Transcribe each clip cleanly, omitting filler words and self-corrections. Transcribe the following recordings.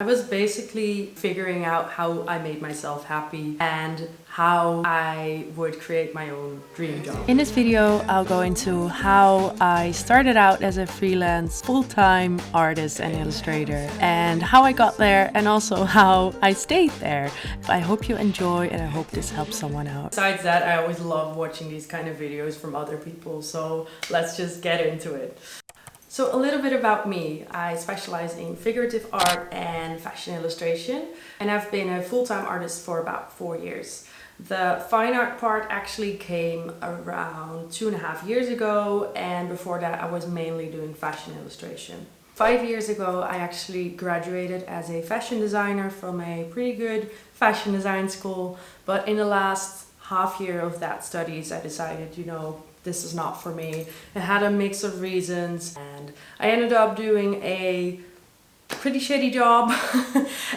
I was basically figuring out how I made myself happy and how I would create my own dream job. In this video, I'll go into how I started out as a freelance full-time artist and illustrator and how I got there and also how I stayed there. I hope you enjoy and I hope this helps someone out. Besides that, I always love watching these kind of videos from other people, so let's just get into it. So a little bit about me. I specialize in figurative art and fashion illustration, and I've been a full-time artist for about 4 years. The fine art part actually came around 2.5 years ago, and before that I was mainly doing fashion illustration. 5 years ago I actually graduated as a fashion designer from a pretty good fashion design school, but in the last half year of that studies I decided, this is not for me. It had a mix of reasons and I ended up doing a pretty shitty job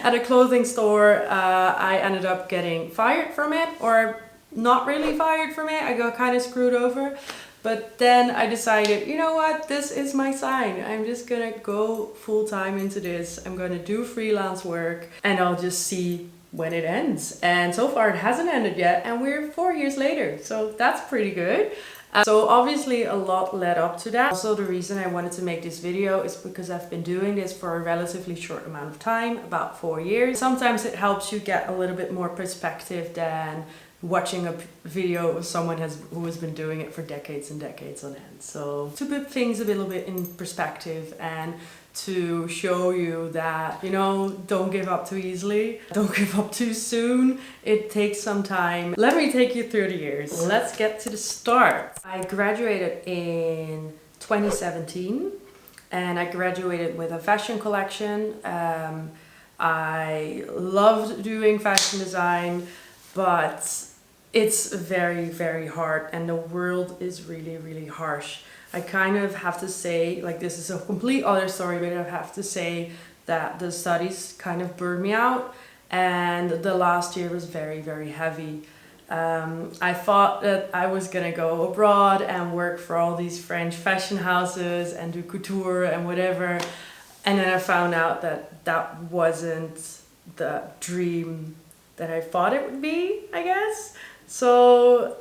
at a clothing store. I ended up getting fired from it, or not really fired from it. I got kind of screwed over. But then I decided, you know what, this is my sign. I'm just gonna go full-time into this. I'm gonna do freelance work and I'll just see when it ends. And so far it hasn't ended yet and we're 4 years later. So that's pretty good. So obviously a lot led up to that. Also the reason I wanted to make this video is because I've been doing this for a relatively short amount of time, about 4 years. Sometimes it helps you get a little bit more perspective than watching a video of someone who has been doing it for decades and decades on end. So to put things a little bit in perspective and to show you that, don't give up too easily, don't give up too soon. It takes some time. Let me take you through the years. Let's get to the start. I graduated in 2017 and I graduated with a fashion collection. I loved doing fashion design, but it's very, very hard and the world is really, really harsh. I kind of have to say, this is a complete other story, but I have to say that the studies kind of burned me out and the last year was very, very heavy. I thought that I was gonna go abroad and work for all these French fashion houses and do couture and whatever. And then I found out that that wasn't the dream that I thought it would be, I guess. So,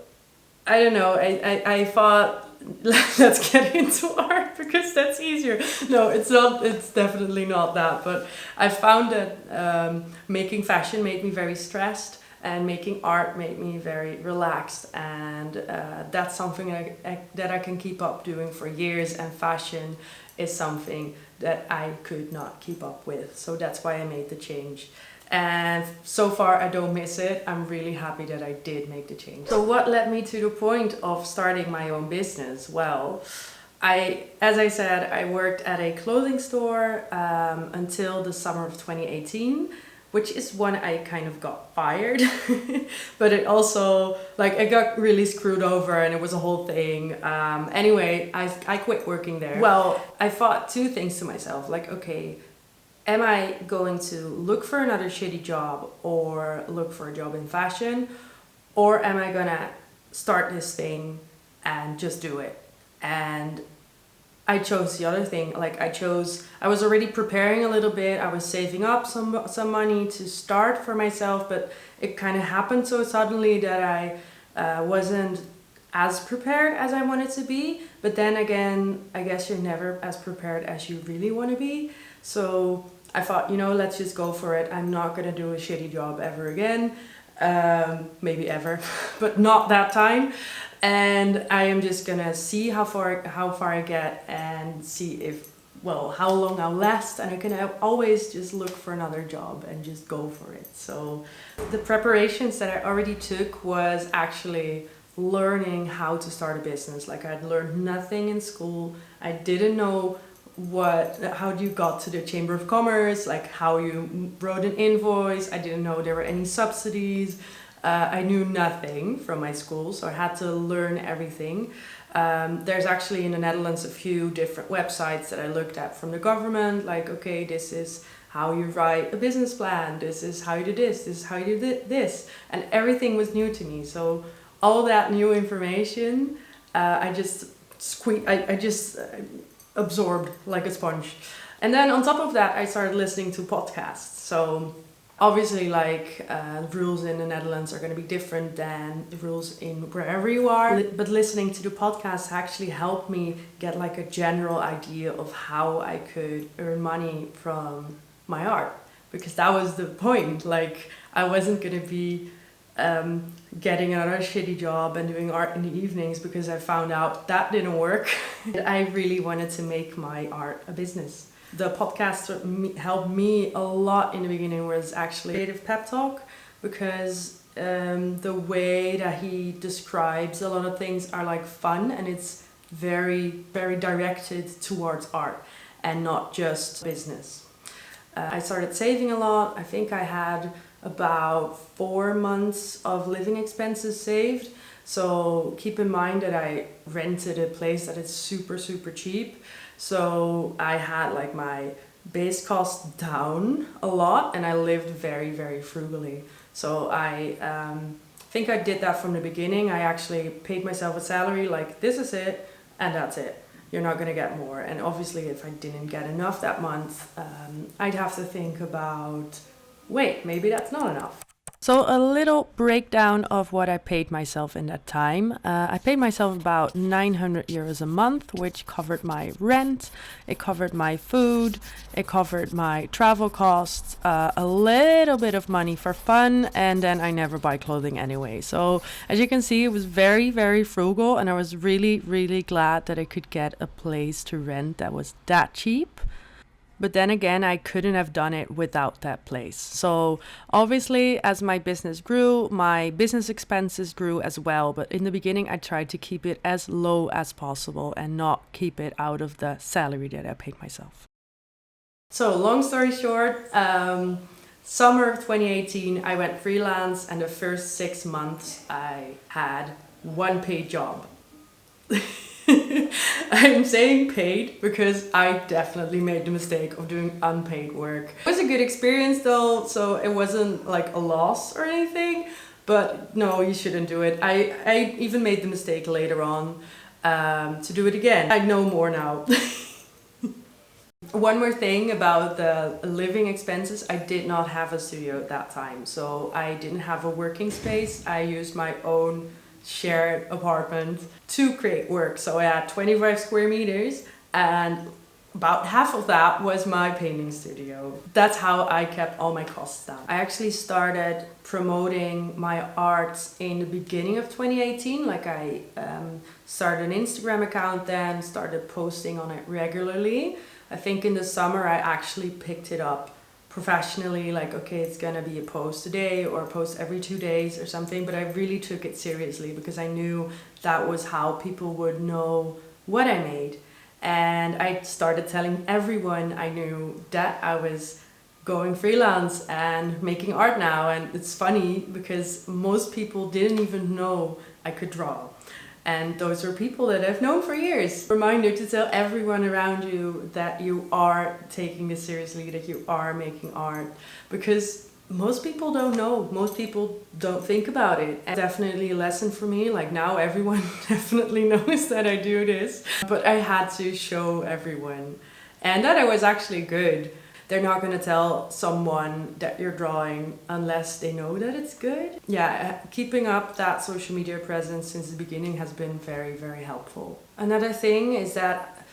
I don't know, I thought, let's get into art because that's easier. No, it's not, it's definitely not that, but I found that making fashion made me very stressed and making art made me very relaxed, and that's something that I can keep up doing for years, and fashion is something that I could not keep up with. So that's why I made the change. And so far I don't miss it. I'm really happy that I did make the change. So what led me to the point of starting my own business? Well, as I said, I worked at a clothing store until the summer of 2018, which is when I kind of got fired. But it also, I got really screwed over and it was a whole thing. Anyway, I quit working there. Well, I thought two things to myself, okay, am I going to look for another shitty job or look for a job in fashion? Or am I gonna start this thing and just do it? And I chose the other thing. I was already preparing a little bit. I was saving up some money to start for myself, but it kind of happened so suddenly that I wasn't as prepared as I wanted to be. But then again, I guess you're never as prepared as you really want to be. So I thought, let's just go for it. I'm not gonna do a shitty job ever again. Maybe ever, but not that time. And I am just gonna see how far I get and see how long I'll last, and I can always just look for another job and just go for it. So the preparations that I already took was actually learning how to start a business. I'd learned nothing in school. I didn't know how you got to the Chamber of Commerce, how you wrote an invoice. I didn't know there were any subsidies. I knew nothing from my school, so I had to learn everything. There's actually in the Netherlands a few different websites that I looked at from the government, okay, this is how you write a business plan, this is how you do this is how you do this, and everything was new to me. So all that new information, I just absorbed like a sponge. And then on top of that, I started listening to podcasts. So obviously, like rules in the Netherlands are going to be different than the rules in wherever you are. But listening to the podcasts actually helped me get like a general idea of how I could earn money from my art. Because that was the point. Like I wasn't going to be getting another shitty job and doing art in the evenings, because I found out that didn't work. I really wanted to make my art a business. The podcast helped me a lot in the beginning, was actually creative pep talk, because the way that he describes a lot of things are like fun, and it's very, very directed towards art and not just business. I started saving a lot. I think I had about 4 months of living expenses saved. So keep in mind that I rented a place that is super, super cheap. So I had like my base cost down a lot, and I lived very, very frugally. So I think I did that from the beginning. I actually paid myself a salary, like this is it and that's it. You're not going to get more. And obviously if I didn't get enough that month, I'd have to think about, wait, maybe that's not enough. So a little breakdown of what I paid myself in that time. I paid myself about 900 euros a month, which covered my rent, it covered my food, it covered my travel costs, a little bit of money for fun, and then I never buy clothing anyway. So as you can see, it was very, very frugal, and I was really, really glad that I could get a place to rent that was that cheap. But then again, I couldn't have done it without that place. So obviously, as my business grew, my business expenses grew as well. But in the beginning, I tried to keep it as low as possible and not keep it out of the salary that I paid myself. So long story short, summer of 2018, I went freelance, and the first 6 months I had one paid job. I'm saying paid because I definitely made the mistake of doing unpaid work. It was a good experience though, so it wasn't like a loss or anything, but no, you shouldn't do it. I even made the mistake later on to do it again. I know more now. One more thing about the living expenses, I did not have a studio at that time, so I didn't have a working space. I used my own shared apartment to create work. So I had 25 square meters, and about half of that was my painting studio. That's how I kept all my costs down. I actually started promoting my art in the beginning of 2018. Like I started an Instagram account, then started posting on it regularly. I think in the summer I actually picked it up professionally, like okay, it's gonna be a post a day or a post every 2 days or something, but I really took it seriously because I knew that was how people would know what I made. And I started telling everyone I knew that I was going freelance and making art now. And it's funny because most people didn't even know I could draw. And those are people that I've known for years. Reminder to tell everyone around you that you are taking this seriously, that you are making art. Because most people don't know. Most people don't think about it. And definitely a lesson for me. Like now everyone definitely knows that I do this. But I had to show everyone. And that I was actually good. They're not going to tell someone that you're drawing unless they know that it's good. Yeah, keeping up that social media presence since the beginning has been very, very helpful. Another thing is that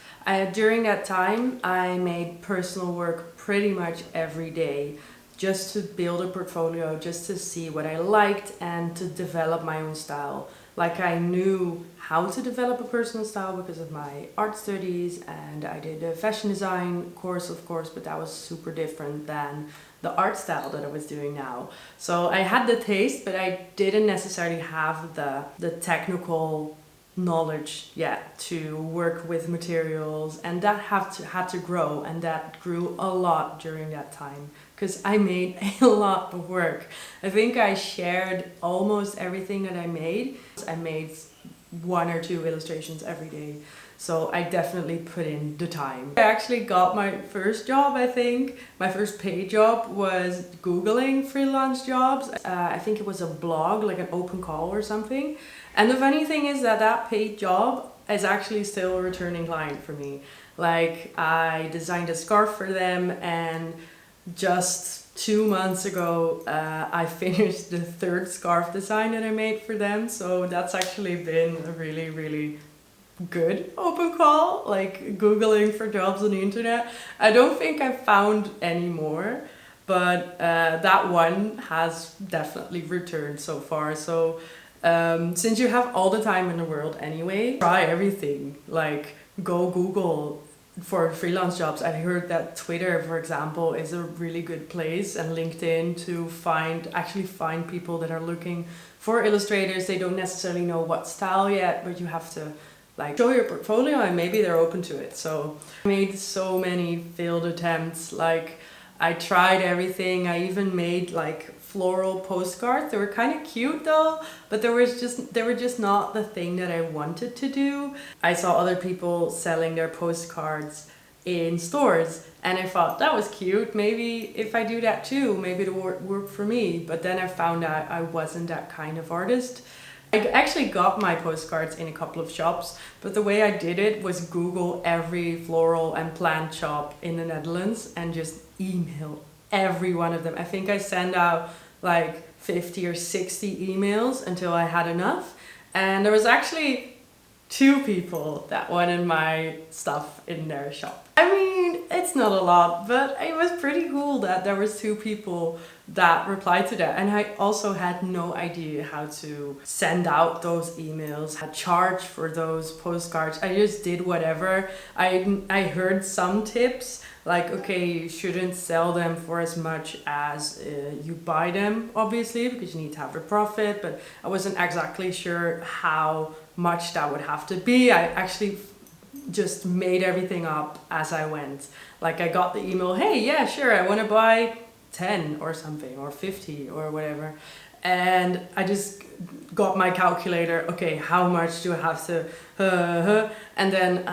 during that time, I made personal work pretty much every day just to build a portfolio, just to see what I liked and to develop my own style. Like I knew how to develop a personal style because of my art studies, and I did a fashion design course, of course, but that was super different than the art style that I was doing now. So I had the taste, but I didn't necessarily have the technical knowledge yet to work with materials, and that had to grow, and that grew a lot during that time because I made a lot of work. I think I shared almost everything that I made. I made 1 or 2 illustrations every day, so I definitely put in the time. I actually got my first job. I think my first paid job was Googling freelance jobs. I think it was a blog, like an open call or something. And the funny thing is that paid job is actually still a returning client for me. Like I designed a scarf for them, and just 2 months ago I finished the third scarf design that I made for them. So that's actually been a really, really good open call, like Googling for jobs on the internet. I don't think I found any more, but that one has definitely returned so far. So since you have all the time in the world anyway, try everything. Like go Google for freelance jobs. I heard that Twitter, for example, is a really good place, and LinkedIn to actually find people that are looking for illustrators. They don't necessarily know what style yet, but you have to like show your portfolio and maybe they're open to it. So I made so many failed attempts. Like I tried everything. I even made like floral postcards. They were kind of cute though, but they were just not the thing that I wanted to do. I saw other people selling their postcards in stores, and I thought that was cute. Maybe if I do that too, maybe it would work for me. But then I found out I wasn't that kind of artist. I actually got my postcards in a couple of shops, but the way I did it was Google every floral and plant shop in the Netherlands and just email every one of them. I think I sent out like 50 or 60 emails until I had enough. And there was actually 2 people that wanted my stuff in their shop. I mean, it's not a lot, but it was pretty cool that there was 2 people that replied to that. And I also had no idea how to send out those emails, how to charge for those postcards. I just did whatever. I heard some tips, like, okay, you shouldn't sell them for as much as you buy them, obviously, because you need to have a profit. But I wasn't exactly sure how much that would have to be. I actually just made everything up as I went. Like I got the email, hey, yeah, sure, I want to buy 10 or something, or 50 or whatever. And I just got my calculator, okay, how much do I have to, and then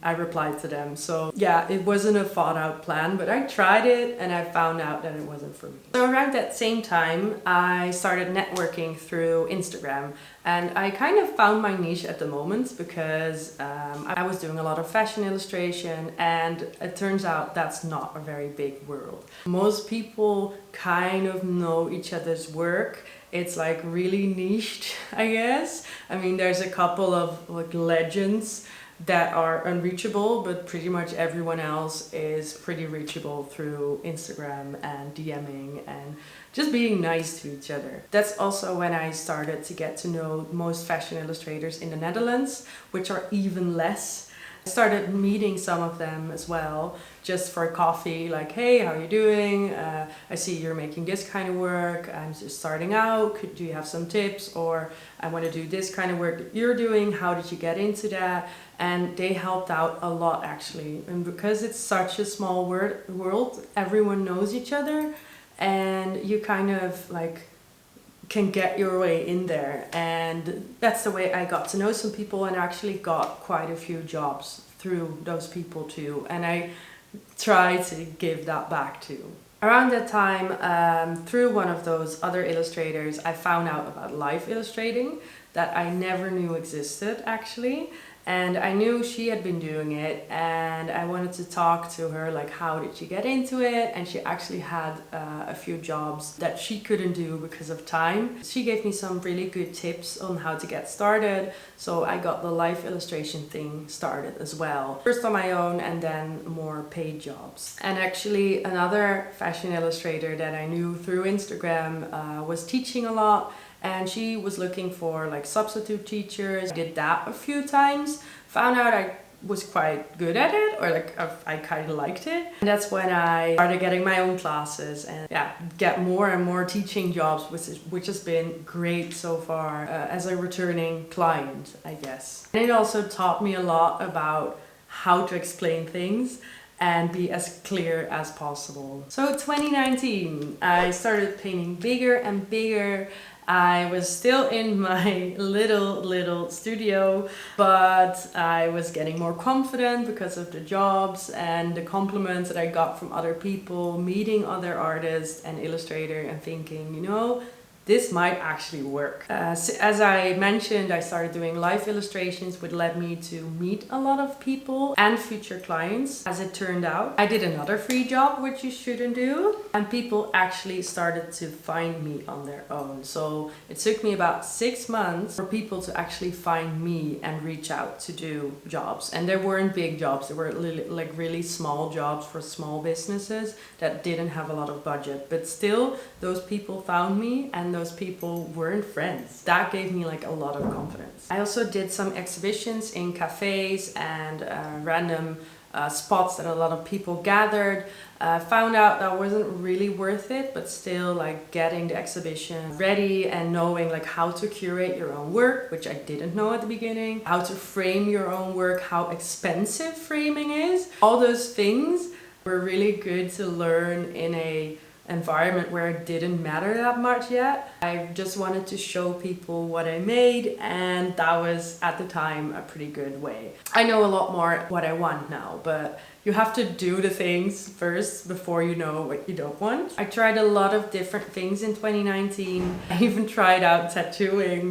I replied to them. So yeah, it wasn't a thought out plan, but I tried it and I found out that it wasn't for me. So around that same time, I started networking through Instagram, and I kind of found my niche at the moment because I was doing a lot of fashion illustration, and it turns out that's not a very big world. Most people kind of know each other's work. It's like really niched, I guess. I mean, there's a couple of like legends that are unreachable, but pretty much everyone else is pretty reachable through Instagram and DMing and just being nice to each other. That's also when I started to get to know most fashion illustrators in the Netherlands, which are even less. I started meeting some of them as well, just for coffee, like, hey, how are you doing? I see you're making this kind of work. I'm just starting out. Do you have some tips? Or I want to do this kind of work that you're doing. How did you get into that? And they helped out a lot, actually. And because it's such a small world, everyone knows each other, and you kind of like can get your way in there. And that's the way I got to know some people, and actually got quite a few jobs through those people too. And I try to give that back too. Around that time, through one of those other illustrators, I found out about live illustrating that I never knew existed, actually. And I knew she had been doing it, and I wanted to talk to her, like, how did she get into it? And she actually had a few jobs that she couldn't do because of time. She gave me some really good tips on how to get started, so I got the live illustration thing started as well. First on my own, and then more paid jobs. And actually another fashion illustrator that I knew through Instagram was teaching a lot, and she was looking for like substitute teachers. I did that a few times, found out I was quite good at it, or like I kind of liked it. And that's when I started getting my own classes and yeah, get more and more teaching jobs, which has been great so far as a returning client, I guess. And it also taught me a lot about how to explain things and be as clear as possible. So 2019, I started painting bigger and bigger. I was still in my little studio, but I was getting more confident because of the jobs and the compliments that I got from other people, meeting other artists and illustrators, and thinking, you know, this might actually work. As I mentioned, I started doing live illustrations, which led me to meet a lot of people and future clients. As it turned out, I did another free job, which you shouldn't do, and people actually started to find me on their own. So it took me about 6 months for people to actually find me and reach out to do jobs. And there weren't big jobs, there were like really small jobs for small businesses that didn't have a lot of budget, but still those people found me and those people weren't friends. That gave me like a lot of confidence. I also did some exhibitions in cafes and random spots that a lot of people gathered. Found out that wasn't really worth it, but still like getting the exhibition ready and knowing like how to curate your own work, which I didn't know at the beginning, how to frame your own work, how expensive framing is. All those things were really good to learn in a environment where it didn't matter that much yet. I just wanted to show people what I made, and that was at the time a pretty good way. I know a lot more what I want now, but you have to do the things first before you know what you don't want. I tried a lot of different things in 2019. I even tried out tattooing,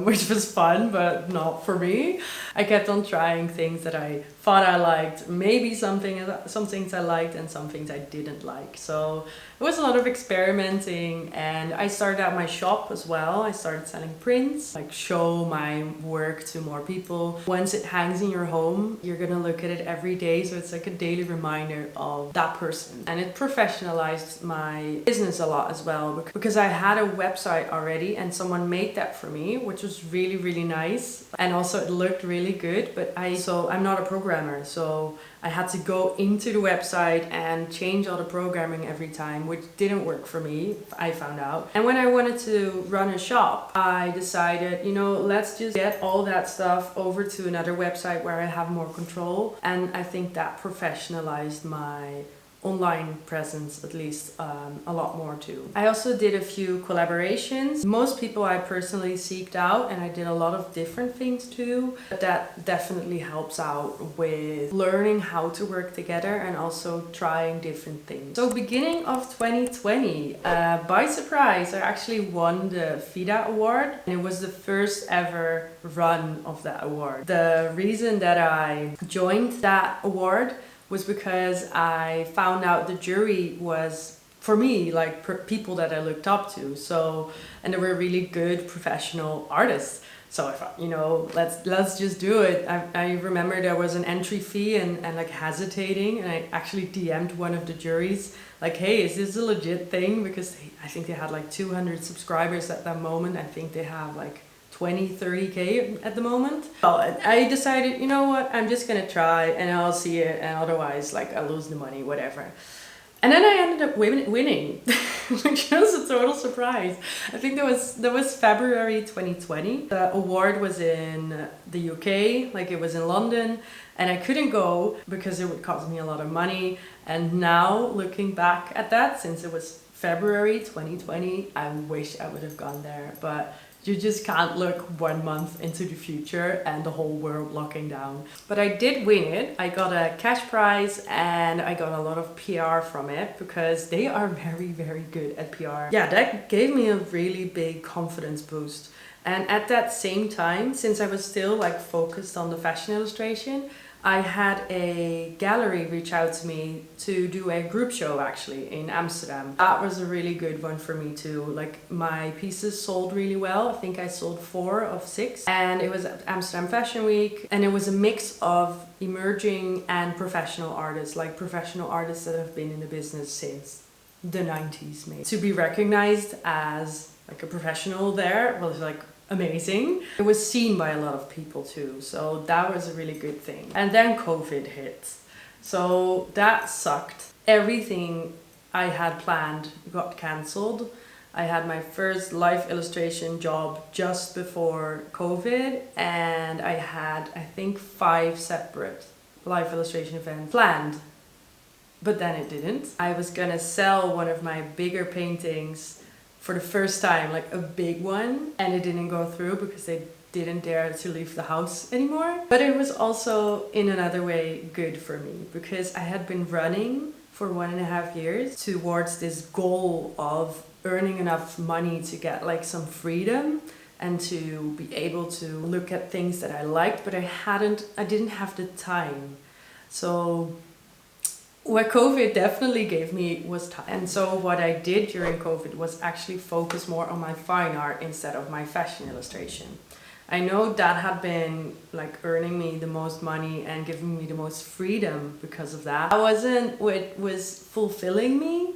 which was fun, but not for me. I kept on trying things that I thought I liked, maybe some things I liked and some things I didn't like. So it was a lot of experimenting, and I started out my shop as well. I started selling prints, like show my work to more people. Once it hangs in your home, you're gonna look at it every day, so it's like a daily reminder of that person. And it professionalized my business a lot as well, because I had a website already and someone made that for me, which was really, really nice. And also it looked really good, but I'm not a programmer, so I had to go into the website and change all the programming every time, which didn't work for me, I found out. And when I wanted to run a shop, I decided, let's just get all that stuff over to another website where I have more control. And I think that professionalized my online presence at least a lot more too. I also did a few collaborations. Most people I personally seeked out, and I did a lot of different things too. But that definitely helps out with learning how to work together and also trying different things. So beginning of 2020, by surprise, I actually won the FIDA award, and it was the first ever run of that award. The reason that I joined that award was because I found out the jury was, for me, like people that I looked up to. So, and they were really good professional artists. So I thought, let's just do it. I remember there was an entry fee and like hesitating, and I actually DM'd one of the juries like, hey, is this a legit thing? Because I think they had like 200 subscribers at that moment. I think they have like 30K at the moment. Well, I decided, you know what, I'm just gonna try and I'll see it, and otherwise like I'll lose the money, whatever. And then I ended up winning, which was a total surprise. I think that was February 2020. The award was in the UK, like it was in London, and I couldn't go because it would cost me a lot of money. And now looking back at that, since it was February 2020, I wish I would have gone there, but you just can't look 1 month into the future and the whole world locking down. But I did win it. I got a cash prize and I got a lot of PR from it because they are very, very good at PR. Yeah, that gave me a really big confidence boost. And at that same time, since I was still like focused on the fashion illustration, I had a gallery reach out to me to do a group show actually in Amsterdam. That was a really good one for me too. Like my pieces sold really well. I think I sold 4 of 6, and it was Amsterdam Fashion Week, and it was a mix of emerging and professional artists, like professional artists that have been in the business since the 90s maybe. To be recognized as like a professional there was like amazing. It was seen by a lot of people too, so that was a really good thing. And then COVID hit, so that sucked. Everything I had planned got cancelled. I had my first live illustration job just before COVID, and I had, I think, 5 separate live illustration events planned, but then it didn't. I was gonna sell one of my bigger paintings for the first time, like a big one, and it didn't go through because they didn't dare to leave the house anymore. But it was also in another way good for me because I had been running for 1.5 years towards this goal of earning enough money to get like some freedom and to be able to look at things that I liked, but I didn't have the time. So what COVID definitely gave me was time. And so what I did during COVID was actually focus more on my fine art instead of my fashion illustration. I know that had been like earning me the most money and giving me the most freedom because of that. I wasn't what was fulfilling me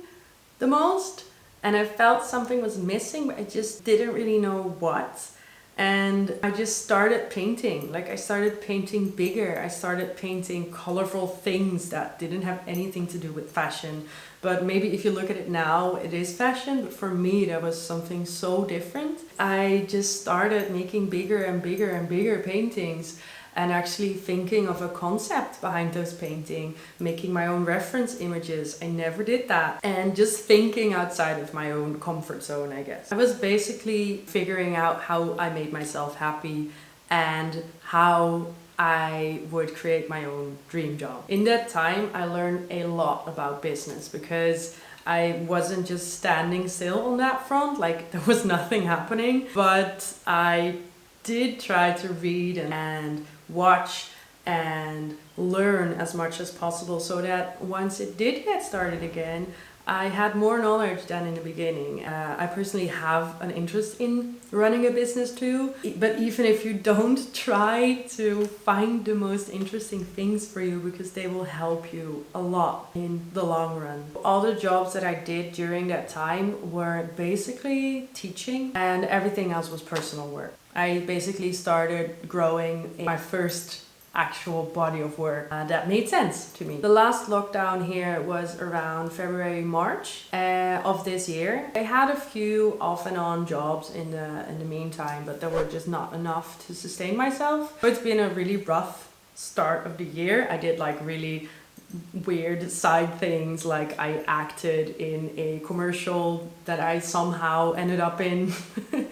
the most, and I felt something was missing, but I just didn't really know what. And I just started painting. Like I started painting bigger. I started painting colorful things that didn't have anything to do with fashion. But maybe if you look at it now, it is fashion. But for me, that was something so different. I just started making bigger and bigger and bigger paintings, and actually thinking of a concept behind those paintings, making my own reference images. I never did that. And just thinking outside of my own comfort zone, I guess. I was basically figuring out how I made myself happy and how I would create my own dream job. In that time, I learned a lot about business because I wasn't just standing still on that front, like there was nothing happening, but I did try to read and watch and learn as much as possible so that once it did get started again, I had more knowledge than in the beginning. I personally have an interest in running a business too, but even if you don't, try to find the most interesting things for you because they will help you a lot in the long run. All the jobs that I did during that time were basically teaching, and everything else was personal work. I basically started growing my first actual body of work that made sense to me. The last lockdown here was around February, March of this year. I had a few off and on jobs in the meantime, but they were just not enough to sustain myself. It's been a really rough start of the year. I did like really weird side things, like I acted in a commercial that I somehow ended up in.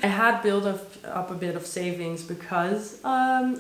I had built up a bit of savings because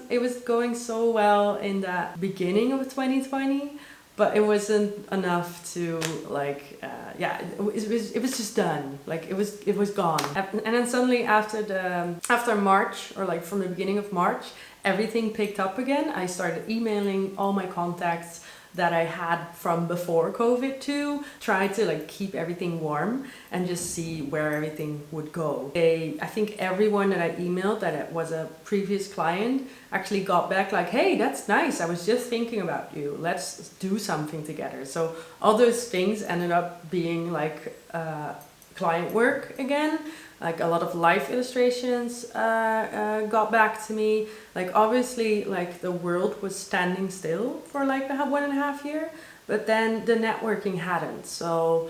it was going so well in that beginning of 2020, but it wasn't enough to like it was just done. Like it was gone. And then suddenly after March, or like from the beginning of March, everything picked up again. I started emailing all my contacts that I had from before COVID to try to like keep everything warm and just see where everything would go. I think everyone that I emailed that was a previous client actually got back like, hey, that's nice. I was just thinking about you. Let's do something together. So all those things ended up being like client work again. Like a lot of live illustrations got back to me. Like obviously like the world was standing still for like 1.5 years, but then the networking hadn't. So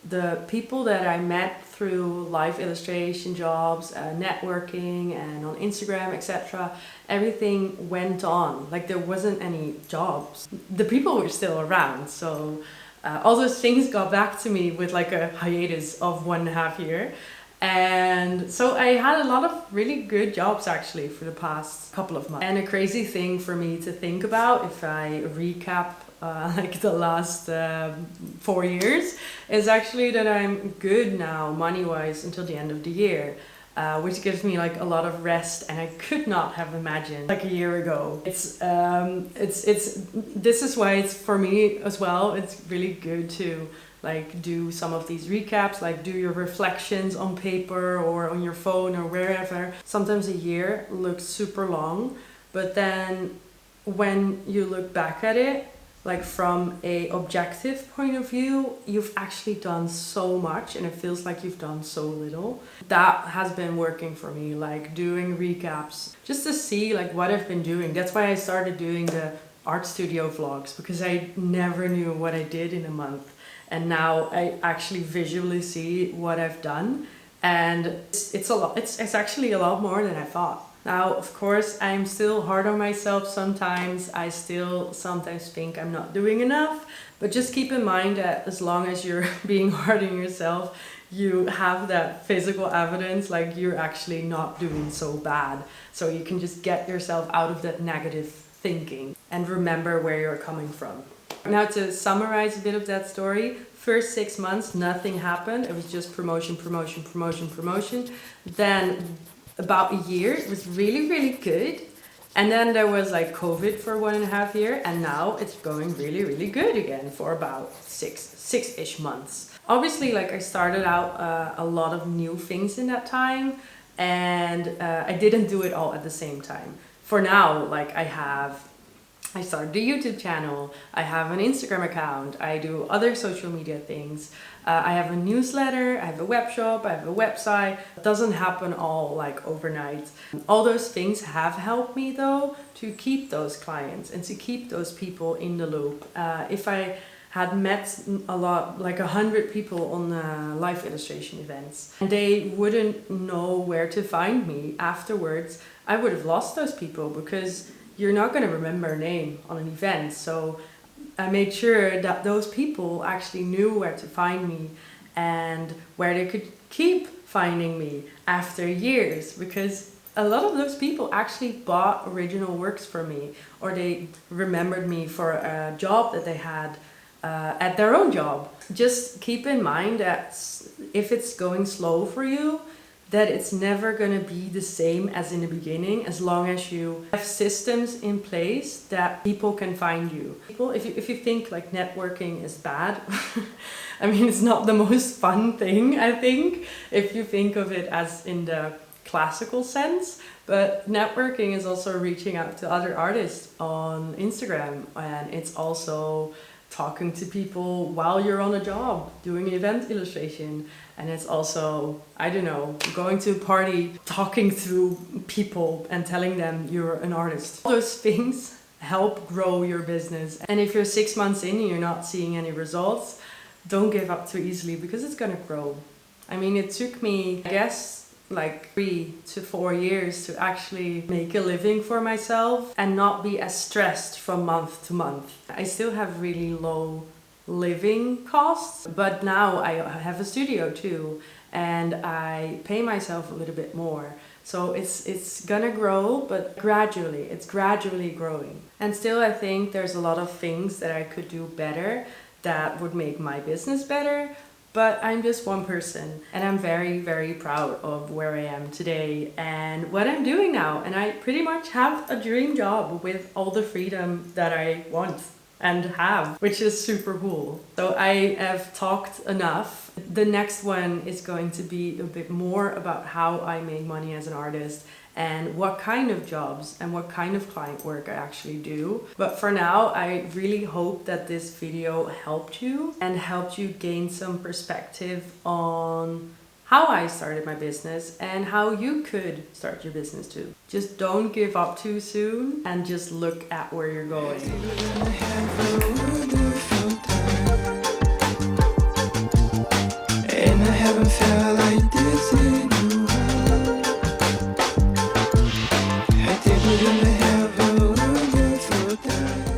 the people that I met through live illustration jobs, networking and on Instagram, etc., everything went on. Like there wasn't any jobs. The people were still around. So all those things got back to me with like a hiatus of 1.5 years. And so I had a lot of really good jobs actually for the past couple of months. And a crazy thing for me to think about, if I recap like the last 4 years, is actually that I'm good now money-wise until the end of the year. Which gives me like a lot of rest, and I could not have imagined like a year ago. This is why it's for me as well. It's really good to like do some of these recaps, like do your reflections on paper or on your phone or wherever. Sometimes a year looks super long, but then when you look back at it, like from a objective point of view, you've actually done so much and it feels like you've done so little. That has been working for me, like doing recaps just to see like what I've been doing. That's why I started doing the art studio vlogs, because I never knew what I did in a month. And now I actually visually see what I've done, and it's a lot. It's actually a lot more than I thought. Now, of course, I'm still hard on myself sometimes. I still sometimes think I'm not doing enough, but just keep in mind that as long as you're being hard on yourself, you have that physical evidence, like you're actually not doing so bad. So you can just get yourself out of that negative thinking and remember where you're coming from. Now to summarize a bit of that story, first 6 months, nothing happened. It was just promotion, promotion, promotion, promotion. Then about a year, it was really, really good. And then there was like COVID for 1.5 years, and now it's going really, really good again for about six-ish months. Obviously, like I started out a lot of new things in that time, and I didn't do it all at the same time. For now, like I started a YouTube channel, I have an Instagram account, I do other social media things, I have a newsletter, I have a web shop, I have a website. It doesn't happen all like overnight. All those things have helped me though to keep those clients and to keep those people in the loop. If I had met a lot, like 100 people on live illustration events, and they wouldn't know where to find me afterwards, I would have lost those people because you're not going to remember a name on an event. So I made sure that those people actually knew where to find me and where they could keep finding me after years, because a lot of those people actually bought original works from me, or they remembered me for a job that they had at their own job. Just keep in mind that if it's going slow for you, that it's never going to be the same as in the beginning, as long as you have systems in place that people can find you. If you think like networking is bad, I mean, it's not the most fun thing, I think, if you think of it as in the classical sense. But networking is also reaching out to other artists on Instagram, and it's also talking to people while you're on a job, doing event illustration. And it's also, I don't know, going to a party, talking to people and telling them you're an artist. All those things help grow your business. And if you're 6 months in and you're not seeing any results, don't give up too easily, because it's gonna grow. I mean, it took me, I guess, like 3 to 4 years to actually make a living for myself and not be as stressed from month to month. I still have really low living costs, but now I have a studio too, and I pay myself a little bit more. So it's gonna grow, but gradually, it's gradually growing. And still I think there's a lot of things that I could do better that would make my business better. But I'm just one person, and I'm very, very proud of where I am today and what I'm doing now. And I pretty much have a dream job with all the freedom that I want and have, which is super cool. So I have talked enough. The next one is going to be a bit more about how I make money as an artist and what kind of jobs and what kind of client work I actually do. But for now, I really hope that this video helped you and helped you gain some perspective on how I started my business and how you could start your business too. Just don't give up too soon and just look at where you're going. And I haven't felt